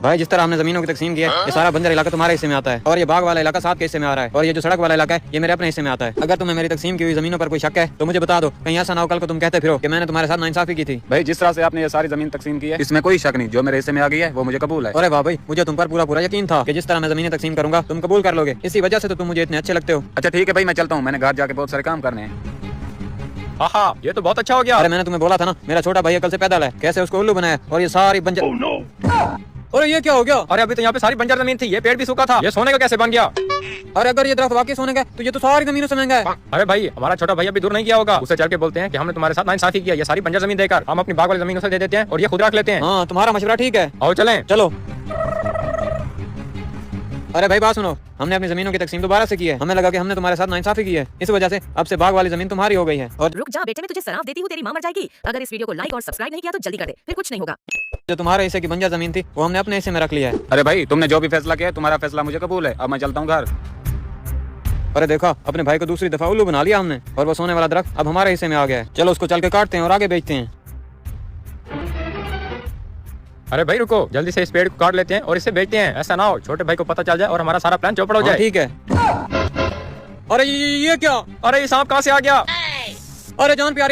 भाई जिस तरह हमने जमीनों की तकसीम की है, ये सारा बंजर इलाका तुम्हारे हिस्से में आता है और ये बाग वाला इलाका साथ के हिस्से में आ रहा है और ये जो सड़क वाला इलाका है ये मेरे अपने हिस्से में आता है। अगर तुम्हें मेरी तकसीम की हुई जमीनों पर कोई शक है तो मुझे बता दो, कहीं ऐसा ना हो कल को तुम कहते फिरो कि मैंने तुम्हारे साथ नाइंसाफी की थी। भाई जिस तरह से आपने ये सारी जमीन तकसीम की है इसमें कोई शक नहीं, जो मेरे हिस्से में आ गई है वो मुझे कबूल है। अरे वाह भाई, मुझे तुम पर पूरा यकीन था कि जिस तरह मैं जमीनें तकसीम करूंगा तुम कबूल कर लोगे, इसी वजह से तो तुम मुझे इतने अच्छे लगते हो। अच्छा ठीक है भाई, मैं चलता हूँ, मैंने घर जाके बहुत सारे काम करने हैं। हाँ, ये तो बहुत अच्छा हो गया। अरे मैंने तुम्हें बोला था ना, मेरा छोटा भाई अकल से पैदल है, कैसे उसको उल्लू बनाया और ये सारी बंजर। अरे ये क्या हो गया? अरे अभी तो यहाँ पे सारी बंजर जमीन थी, ये पेड़ भी सूखा था, ये सोने का कैसे बन गया? अरे अगर ये दरख्त वाकई सोने का तो ये तो सारी जमीनों से महंगा है। अरे भाई हमारा छोटा भाई अभी दूर नहीं किया होगा, उसे चल के बोलते हैं कि हमने तुम्हारे साथ नाइंसाफी किया, ये सारी बंजर जमीन देकर हम अपनी बाग वाली जमीनों से दे देते हैं और ये खुद रख लेते हैं। हाँ तुम्हारा मशवरा ठीक है, आओ चलें। चलो। अरे भाई बात सुनो, हमने अपनी जमीनों की तकसीम दोबारा से की है, हमें लगा कि हमने तुम्हारे साथ नाइंसाफी की है, इस वजह से अब से बाग वाली जमीन तुम्हारी हो गई है। और रुक जा बेटे, मैं तुझे सराफ देती हूँ, तेरी मां मर जाएगी अगर इस वीडियो को लाइक और सब्सक्राइब नहीं किया तो जल्दी कर दे, फिर कुछ नहीं होगा। जो तुम्हारे हिस्से की बंजर जमीन थी वो हमने अपने हिस्से में रख लिया है। अरे भाई तुमने जो भी फैसला किया तुम्हारा फैसला मुझे कबूल है, अब मैं चलता हूँ घर। अरे देखा, अपने भाई को दूसरी दफा उल्लू बना लिया हमने और वो सोने वाला दरख्त अब हमारे हिस्से में आ गया है। चलो उसको चल के काटते हैं और आगे बेचते हैं। अरे भाई रुको, जल्दी से इस पेड़ को काट लेते हैं और इसे बेचते हैं, ऐसा ना हो छोटे भाई को पता चल जाए और हमारा सारा प्लान चौपड़ हो जाए। ठीक है। अरे ये क्या? अरे ये सांप कहाँ से आ गया? अरे जान प्यारे